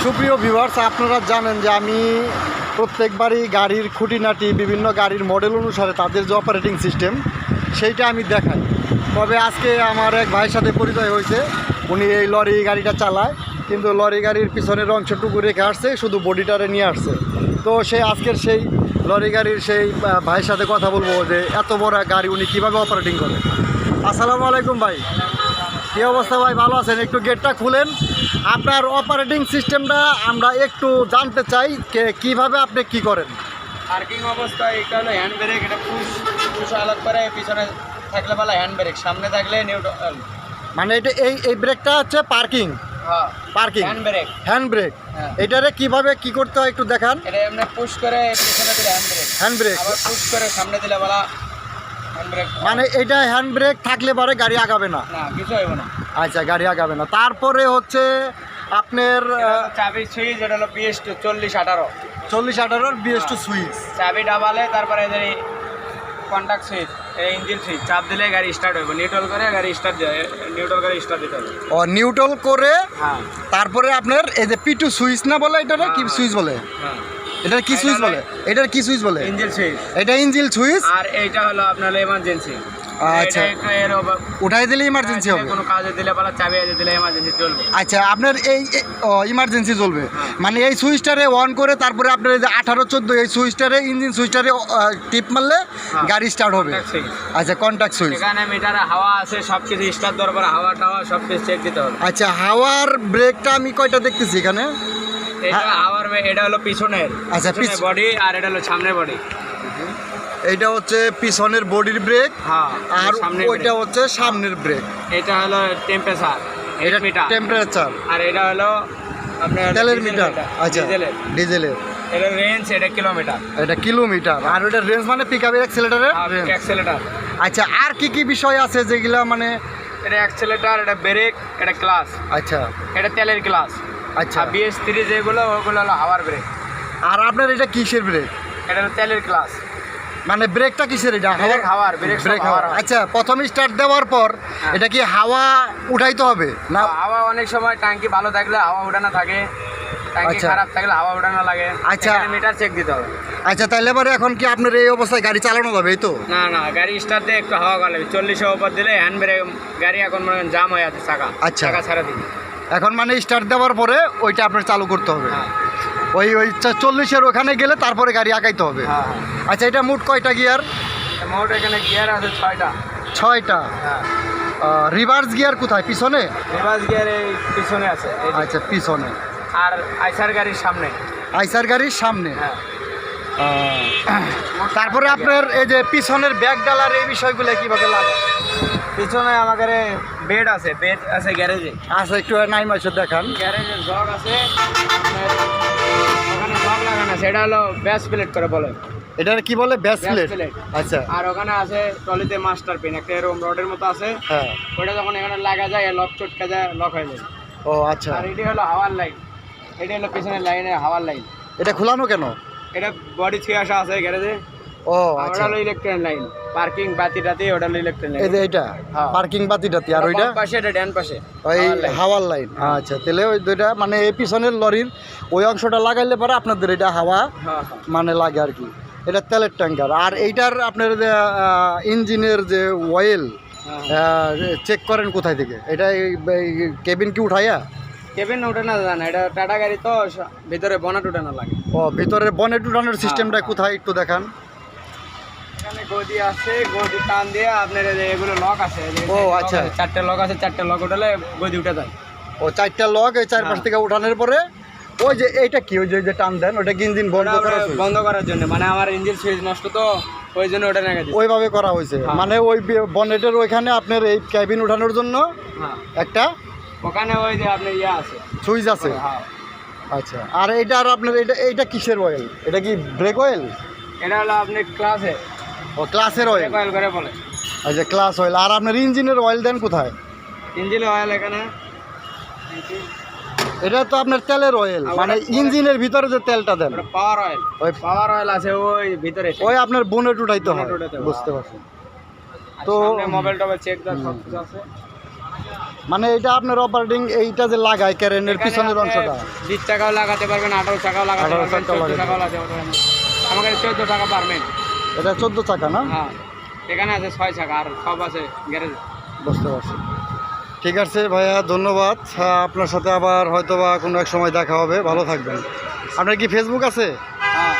সুপ্রিয় ভিউয়ার্স, আপনারা জানেন যে আমি প্রত্যেকবারই গাড়ির খুঁটিনাটি বিভিন্ন গাড়ির মডেল অনুসারে তাদের যে অপারেটিং সিস্টেম সেইটা আমি দেখাই। তবে আজকে আমার এক ভাইয়ের সাথে পরিচয় হয়েছে। উনি এই লরি গাড়িটা চালায়, কিন্তু লরি গাড়ির পিছনের অংশটুকু রেখে আসছে, শুধু বডিটারে নিয়ে আসছে। তো আজকের সেই লরি গাড়ির সেই ভাইয়ের সাথে কথা বলবো যে এত বড় গাড়ি উনি কীভাবে অপারেটিং করে। আসসালামু আলাইকুম ভাই, কী অবস্থা ভাই? ভালো আছেন? একটু গেটটা খুলেন, আপনার অপারেটিং সিস্টেমটা আমরা একটু জানতে চাই, কিভাবে আপনি কি করেন। পার্কিং অবস্থা এটা হলো হ্যান্ড ব্রেক, এটা পুশ আলাদা করে, পিছনে থাকলে বলা হ্যান্ড ব্রেক, সামনে থাকলে নিউট্রাল। মানে এটা এই ব্রেকটা হচ্ছে পার্কিং, হ্যাঁ পার্কিং হ্যান্ড ব্রেক। এটারে কিভাবে কি করতে হয় একটু দেখান। এটা এমনি পুশ করে পিছনে দিলে হ্যান্ড ব্রেক, আবার পুশ করে সামনে দিলে বলা হ্যান্ড ব্রেক। মানে এটা হ্যান্ড ব্রেক থাকলে পরে গাড়ি আগাবে না? না, কিছু হইব না। আচ্ছা, গাড়ি আগাবে না। তারপরে হচ্ছে আপনার চাবি সুইচ, এটা হলো BS2 4018 4018 BS2 সুইচ। চাবি ডাবালে তারপরে এদের কন্টাক্ট সুইচ, ইঞ্জিন সুইচ চাপ দিলে গাড়ি স্টার্ট হইব। নিউট্রাল করে গাড়ি স্টার্ট দেয়, নিউট্রাল করে স্টার্ট দিতে হবে। ও নিউট্রাল করে, হ্যাঁ। তারপরে আপনার এই যে P2 সুইচ না বলে, এটারে কি সুইচ বলে? হ্যাঁ, এটার কি সুইচ বলে? এটার কি সুইচ বলে? Engine switch. এটা ইঞ্জিন সুইচ। আর এইটা হলো আপনার এমার্জেন্সি। আচ্ছা, উঠাই দিলে ইমার্জেন্সি হবে। কোনো কাজে দিলে বলা চাবি দিলে এমার্জেন্সি চলবে। আচ্ছা, আপনার এই ইমার্জেন্সি চলবে। হ্যাঁ। মানে এই সুইচটারে অন করে তারপরে আপনার এই যে 18-14 এই সুইচটারে, ইঞ্জিন সুইচটারে টিপ মারলে গাড়ি স্টার্ট হবে। আচ্ছা, কন্টাক্ট সুইচ। এখানে মিটারে হাওয়া আছে, সব কিছু স্টার্ট দেওয়ার পর হাওয়া টাওয়া সব কিছু চেক দিতে হবে। আচ্ছা, হাওয়ার ব্রেকটা আমি কয়টা দেখতেছি এখানে? এটা হাওয়ার, এটা হলো পিছনের। আচ্ছা, বডি, আর এটা হলো সামনের বডি। এইটা হচ্ছে পিছনের বডির ব্রেক, হ্যাঁ, আর ওইটা হচ্ছে সামনের ব্রেক। এটা হলো টেম্পারেচার, এটা মিটার টেম্পারেচার। আর এটা হলো আপনার তেলের মিটার। আচ্ছা, ডিজেলের। এটা রেঞ্জ, এটা কিলোমিটার। এটা কিলোমিটার। আর ওটা রেঞ্জ মানে পিকআপের অ্যাক্সেলেটরের রেঞ্জ। অ্যাক্সেলেটর। আচ্ছা, আর কি বিষয় আছে যেগুলা মানে? এটা অ্যাক্সেলেটর, এটা ব্রেক, এটা ক্লাস। আচ্ছা, এটা তেলের ক্লাস। আচ্ছা, BS3 যেগুলো ওগুলো হলো হাওয়ার ব্রেক। আর আপনার এটা কিসের ব্রেক? এটা হলো তেলের ক্লাস। মানে ব্রেকটা কিসের? এটা হাওয়ার ব্রেক হাওয়ার। আচ্ছা, প্রথম স্টার্ট দেওয়ার পর এটা কি হাওয়া উঠাইতে হবে না? হাওয়া অনেক সময় ট্যাঙ্কি ভালো থাকলে হাওয়া উঠানো থাকে, ট্যাঙ্কি খারাপ থাকলে হাওয়া উঠানো লাগে। আচ্ছা, মিটার চেক দিতে হবে। আচ্ছা, তাহলে এবারে এখন কি আপনার এই অবস্থায় গাড়ি চালানো যাবে? এই তো না, গাড়ি স্টার্ট দিয়ে একটু হাওয়া গেলে 40-এর উপর দিলে হ্যান্ড ব্রেক, গাড়ি এখন মনে জাম হয়ে আছে চাকা। আচ্ছা, চাকা ছাড়া দিই এখন মানে স্টার্ট দেওয়ার পরে ওইটা আপনার চালু করতে হবে। হ্যাঁ, ওই 40-এর ওখানে গেলে তারপরে গাড়ি আগাইতে হবে। হ্যাঁ। আচ্ছা, এটা মোট কয়টা গিয়ার? মোট এখানে গিয়ার আছে 6টা। 6টা। হ্যাঁ। রিভার্স গিয়ার কোথায়? পিছনে? রিভার্স গিয়ার এই পিছনে আছে। আচ্ছা, পিছনে। আর আইসার গাড়ির সামনে। আইসার গাড়ির সামনে। হ্যাঁ। তারপরে আপনার এই যে পিছনের ব্যাগ ডালার এই বিষয়গুলো কিভাবে লাগে? পিছনে আমাদের বেড আছে গ্যারেজে। আচ্ছা, একটু নাই মাসে দেখান। গ্যারেজের জগ আছে, ওখানে জগ লাগানো আছে, এটা হলো ব্যাস প্লেট করে বলে। এটা কি বলে? ব্যাস প্লেট। আচ্ছা। আর ওখানে আছে ট্রলিতে মাস্টার পিন, একটা এরকম রডের মতো আছে। হ্যাঁ। ওটা যখন এখানে লাগা যায় লক চটকা যায়, লক হয়ে যায়। ও আচ্ছা। আর এটা হলো হাওয়ার লাইন, এটা হলো পিছনের লাইনের হাওয়ার লাইন। এটা খোলানো কেন? এটা বডি ছুঁয়ে আসা আছে গ্যারেজে। ও ওটা আচ্ছা। হলো ইলেকট্রিক লাইন, পার্কিং বাতি টাতি, ওটা হলো ইলেকট্রিক লাইন। এই যে এটা পার্কিং বাতি টাতি, আর ওইটা পাশে, এটা ডান পাশে ওই হাওয়ার লাইন। আচ্ছা, তাহলে ওই দুইটা মানে এই পিছনের লরির ওই অংশটা লাগাইলে পরে আপনাদের এটা হাওয়া মানে লাগে আর কি। এটা তেলের ট্যাঙ্কার। আর এইটার আপনার যে ইঞ্জিনের যে অয়েল চেক করেন কোথায় থেকে? এটা কেবিন কি উঠাইয়া? কেবিন উঠানো যায় না, এটা টাটা গাড়ি তো ভিতরে বনেট উঠানো লাগে। ও, ভিতরে বনেট উঠানোর সিস্টেমটা কোথায় একটু দেখান। এখানে গদি আছে, গদি টান দিয়ে আপনার এগুলো লক আছে। ও আচ্ছা, 4টে লক আছে, 4টে লক উঠালে গদি উঠে যায়। ও 4টা লক এই চারপাশ থেকে উঠানোর পরে ওই যে এইটা কি, ওই যে টান দেন ওটা কি ইঞ্জিন বন্ধ করার জন্য, মানে আমার ইঞ্জিন সুইচ নষ্ট তো ওই জন্য ওটা নাকি ওইভাবে করা হয়েছে। মানে ওই বনেটের ওইখানে আপনার এই ক্যাবিন উঠানোর জন্য একটা ওখানে ওই যে আপনার ইয়ে আছে, সুইচ আছে। আচ্ছা, আর এইটা আর আপনার এইটা কিসের অয়েল? এটা কি ব্রেক অয়েল? এটা হলো আপনি ক্লাসে, ও ক্লাসের অয়েল করে বলে। আচ্ছা, ক্লাস অয়েল। আর আপনার ইঞ্জিনের অয়েল দেন কোথায়? ইঞ্জিন অয়েল এখানে, এটা তো আপনার তেলের অয়েল, মানে ইঞ্জিনের ভিতরে যে তেলটা দেন পাওয়ার অয়েল। ওই পাওয়ার অয়েল আছে ওই ভিতরে, ওই আপনার বনেট উঠাইতে হয়। বুঝতে পারছেন তো? মোবাইল টোবাইল চেক দেওয়ার সব কিছু আছে। মানে এটা আপনার অপারেটিং এইটা যে লাগায় ক্যারেনের পিছনের অংশটা 20 টাকাও লাগাতে পারবেন, 18 টাকাও লাগাতে 18 পারবেন, টাকাও 14 টাকাও লাগাতে পারবেন। আমাকে 14 টাকা পারমেন্ট। এটা 14 চাকা না? হ্যাঁ, এখানে আছে 6 টাকা আর সব আছে গ্যারেজে। বুঝতে পারছি। ঠিক আছে ভাইয়া, ধন্যবাদ। আপনার সাথে আবার হয়তো বা কোনো এক সময় দেখা হবে। ভালো থাকবেন। আপনার কি ফেসবুক আছে? হ্যাঁ।